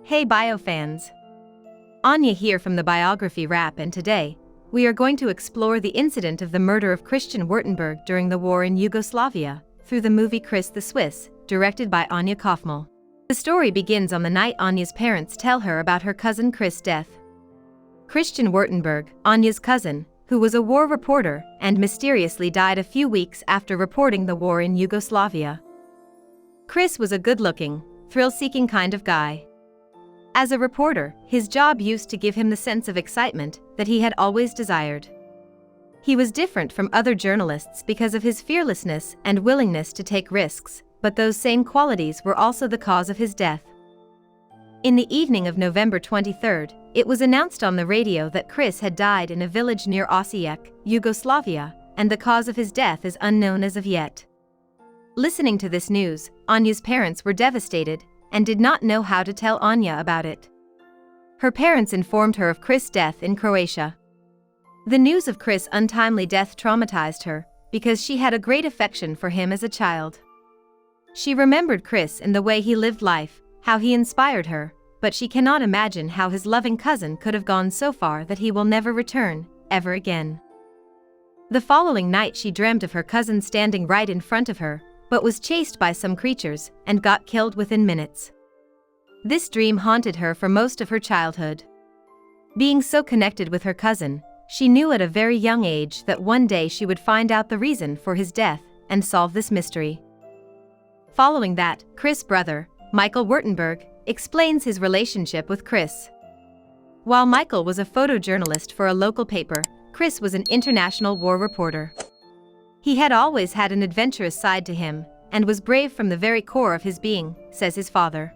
Hey bio fans! Anya here from the Biography Wrap, and today, we are going to explore the incident of the murder of Christian Württemberg during the war in Yugoslavia, through the movie Chris the Swiss, directed by Anya Kaufmal. The story begins on the night Anya's parents tell her about her cousin Chris' death. Christian Württemberg, Anya's cousin, who was a war reporter and mysteriously died a few weeks after reporting the war in Yugoslavia. Chris was a good-looking, thrill-seeking kind of guy. As a reporter, his job used to give him the sense of excitement that he had always desired. He was different from other journalists because of his fearlessness and willingness to take risks, but those same qualities were also the cause of his death. In the evening of November 23rd, it was announced on the radio that Chris had died in a village near Osijek, Yugoslavia, and the cause of his death is unknown as of yet. Listening to this news, Anya's parents were devastated and did not know how to tell Anya about it. Her parents informed her of Chris' death in Croatia. The news of Chris' untimely death traumatized her, because she had a great affection for him as a child. She remembered Chris and the way he lived life, how he inspired her, but she cannot imagine how his loving cousin could have gone so far that he will never return, ever again. The following night she dreamt of her cousin standing right in front of her, but was chased by some creatures and got killed within minutes. This dream haunted her for most of her childhood. Being so connected with her cousin, she knew at a very young age that one day she would find out the reason for his death and solve this mystery. Following that, Chris' brother, Michael Württemberg, explains his relationship with Chris. While Michael was a photojournalist for a local paper, Chris was an international war reporter. He had always had an adventurous side to him, and was brave from the very core of his being, says his father.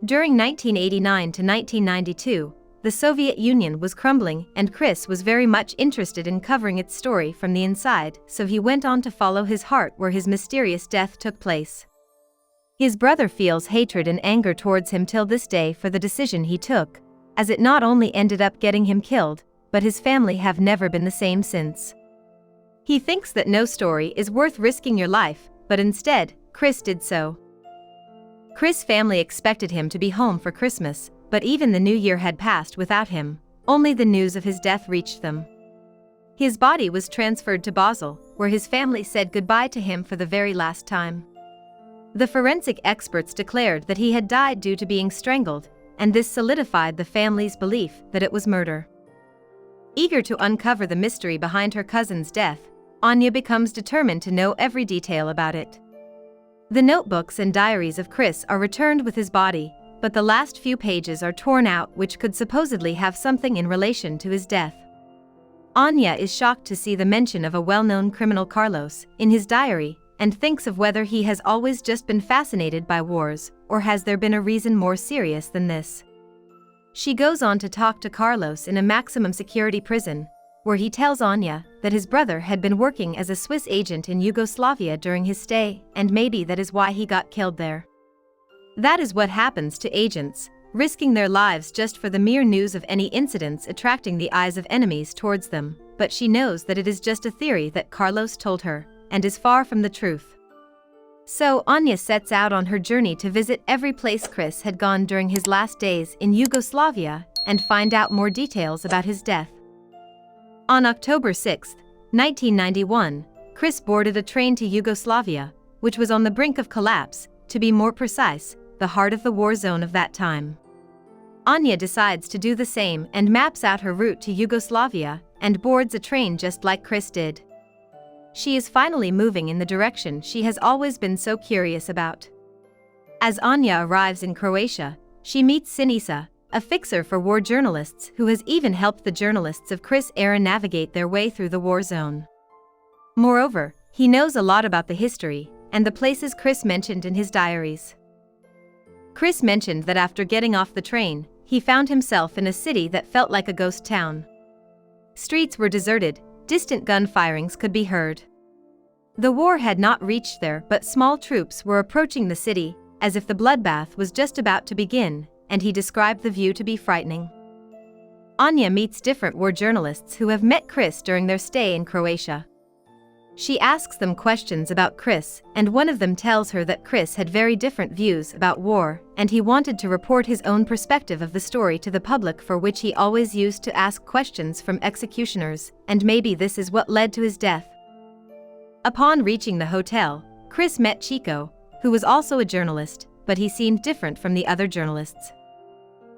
During 1989 to 1992, the Soviet Union was crumbling and Chris was very much interested in covering its story from the inside, so he went on to follow his heart where his mysterious death took place. His brother feels hatred and anger towards him till this day for the decision he took, as it not only ended up getting him killed, but his family have never been the same since. He thinks that no story is worth risking your life, but instead, Chris did so. Chris' family expected him to be home for Christmas, but even the New Year had passed without him. Only the news of his death reached them. His body was transferred to Basel, where his family said goodbye to him for the very last time. The forensic experts declared that he had died due to being strangled, and this solidified the family's belief that it was murder. Eager to uncover the mystery behind her cousin's death, Anya becomes determined to know every detail about it. The notebooks and diaries of Chris are returned with his body, but the last few pages are torn out, which could supposedly have something in relation to his death. Anya is shocked to see the mention of a well-known criminal Carlos in his diary, and thinks of whether he has always just been fascinated by wars, or has there been a reason more serious than this. She goes on to talk to Carlos in a maximum security prison, where he tells Anya that his brother had been working as a Swiss agent in Yugoslavia during his stay, and maybe that is why he got killed there. That is what happens to agents, risking their lives just for the mere news of any incidents attracting the eyes of enemies towards them, but she knows that it is just a theory that Carlos told her, and is far from the truth. So Anya sets out on her journey to visit every place Chris had gone during his last days in Yugoslavia and find out more details about his death. On October 6, 1991, Chris boarded a train to Yugoslavia, which was on the brink of collapse, to be more precise, the heart of the war zone of that time. Anya decides to do the same and maps out her route to Yugoslavia and boards a train just like Chris did. She is finally moving in the direction she has always been so curious about. As Anya arrives in Croatia, she meets Sinisa, a fixer for war journalists who has even helped the journalists of Chris' era navigate their way through the war zone. Moreover, he knows a lot about the history and the places Chris mentioned in his diaries. Chris mentioned that after getting off the train, he found himself in a city that felt like a ghost town. Streets were deserted, distant gun firings could be heard. The war had not reached there, but small troops were approaching the city, as if the bloodbath was just about to begin, and he described the view to be frightening. Anya meets different war journalists who have met Chris during their stay in Croatia. She asks them questions about Chris, and one of them tells her that Chris had very different views about war, and he wanted to report his own perspective of the story to the public, for which he always used to ask questions from executioners, and maybe this is what led to his death. Upon reaching the hotel, Chris met Chico, who was also a journalist, but he seemed different from the other journalists.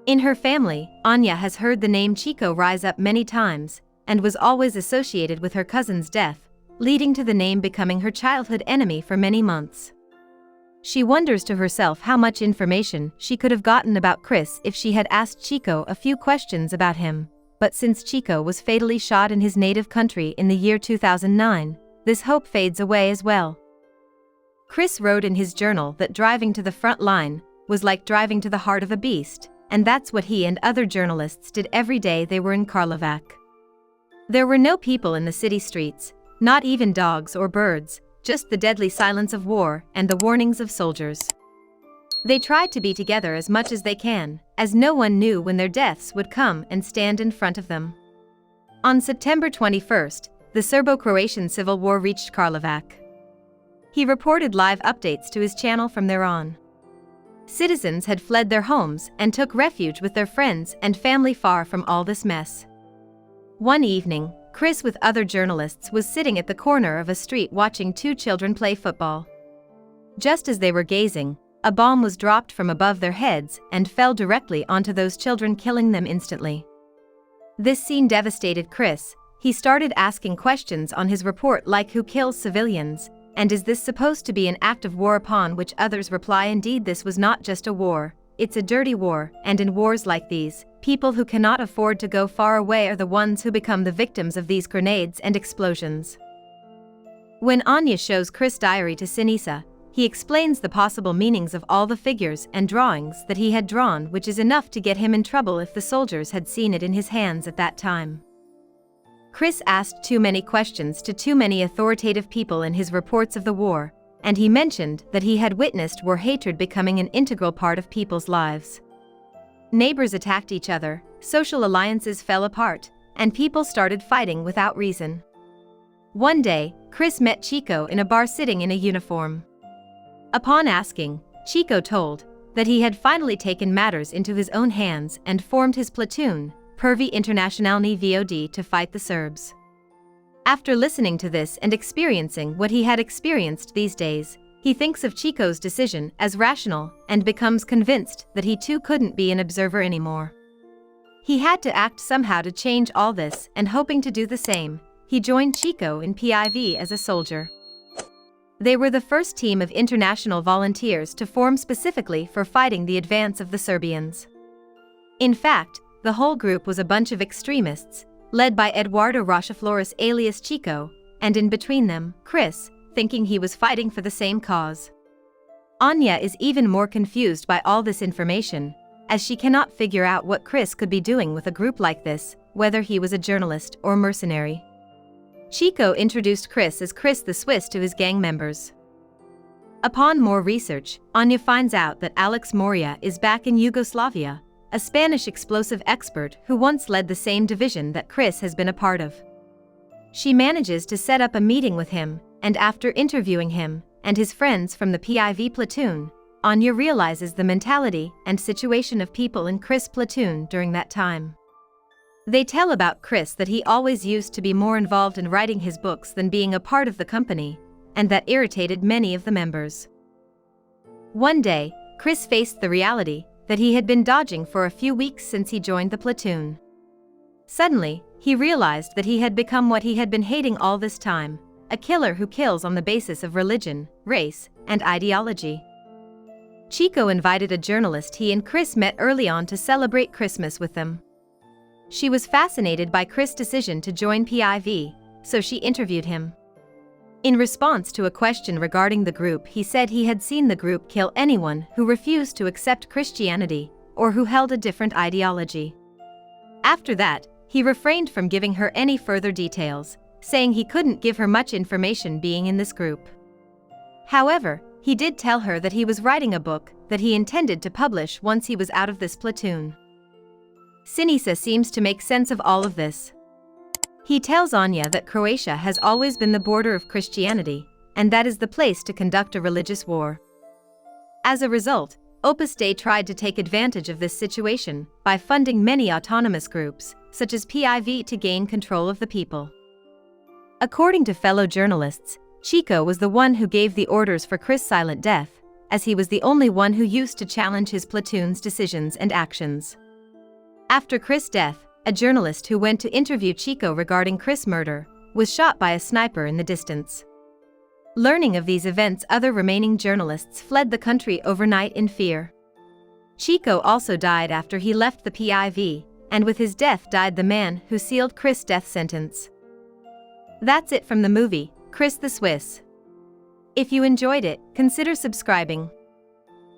In her family, Anya has heard the name Chico rise up many times, and was always associated with her cousin's death, leading to the name becoming her childhood enemy for many months. She wonders to herself how much information she could have gotten about Chris if she had asked Chico a few questions about him, but since Chico was fatally shot in his native country in the year 2009, this hope fades away as well. Chris wrote in his journal that driving to the front line was like driving to the heart of a beast, and that's what he and other journalists did every day they were in Karlovac. There were no people in the city streets, not even dogs or birds, just the deadly silence of war and the warnings of soldiers. They tried to be together as much as they can, as no one knew when their deaths would come and stand in front of them. On September 21st, the Serbo-Croatian Civil War reached Karlovac. He reported live updates to his channel from there on. Citizens had fled their homes and took refuge with their friends and family far from all this mess. One evening, Chris with other journalists was sitting at the corner of a street watching two children play football. Just as they were gazing, a bomb was dropped from above their heads and fell directly onto those children, killing them instantly. This scene devastated Chris. He started asking questions on his report like who kills civilians, and is this supposed to be an act of war, upon which others reply indeed this was not just a war, it's a dirty war, and in wars like these, people who cannot afford to go far away are the ones who become the victims of these grenades and explosions. When Anya shows Chris' diary to Sinisa, he explains the possible meanings of all the figures and drawings that he had drawn, which is enough to get him in trouble if the soldiers had seen it in his hands at that time. Chris asked too many questions to too many authoritative people in his reports of the war, and he mentioned that he had witnessed war hatred becoming an integral part of people's lives. Neighbors attacked each other, social alliances fell apart, and people started fighting without reason. One day, Chris met Chico in a bar sitting in a uniform. Upon asking, Chico told that he had finally taken matters into his own hands and formed his platoon, Prvi Internationalni VOD, to fight the Serbs. After listening to this and experiencing what he had experienced these days, he thinks of Chico's decision as rational and becomes convinced that he too couldn't be an observer anymore. He had to act somehow to change all this, and hoping to do the same, he joined Chico in PIV as a soldier. They were the first team of international volunteers to form specifically for fighting the advance of the Serbians. In fact, the whole group was a bunch of extremists, led by Eduardo Rocheflores alias Chico, and in between them, Chris, thinking he was fighting for the same cause. Anya is even more confused by all this information, as she cannot figure out what Chris could be doing with a group like this, whether he was a journalist or mercenary. Chico introduced Chris as Chris the Swiss to his gang members. Upon more research, Anya finds out that Alex Moria is back in Yugoslavia, a Spanish explosive expert who once led the same division that Chris has been a part of. She manages to set up a meeting with him, and after interviewing him and his friends from the PIV platoon, Anya realizes the mentality and situation of people in Chris' platoon during that time. They tell about Chris that he always used to be more involved in writing his books than being a part of the company, and that irritated many of the members. One day, Chris faced the reality that he had been dodging for a few weeks since he joined the platoon. Suddenly, he realized that he had become what he had been hating all this time, a killer who kills on the basis of religion, race, and ideology. Chico invited a journalist he and Chris met early on to celebrate Christmas with them. She was fascinated by Chris' decision to join PIV, so she interviewed him. In response to a question regarding the group, he said he had seen the group kill anyone who refused to accept Christianity or who held a different ideology. After that, he refrained from giving her any further details, saying he couldn't give her much information being in this group. However, he did tell her that he was writing a book that he intended to publish once he was out of this platoon. Sinisa seems to make sense of all of this. He tells Anya that Croatia has always been the border of Christianity, and that is the place to conduct a religious war. As a result, Opus Dei tried to take advantage of this situation by funding many autonomous groups, such as PIV, to gain control of the people. According to fellow journalists, Chico was the one who gave the orders for Chris' silent death, as he was the only one who used to challenge his platoon's decisions and actions. After Chris' death, a journalist who went to interview Chico regarding Chris' murder was shot by a sniper in the distance. Learning of these events, other remaining journalists fled the country overnight in fear. Chico also died after he left the PIV, and with his death died the man who sealed Chris' death sentence. That's it from the movie, Chris the Swiss. If you enjoyed it, consider subscribing.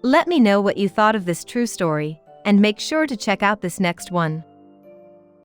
Let me know what you thought of this true story, and make sure to check out this next one.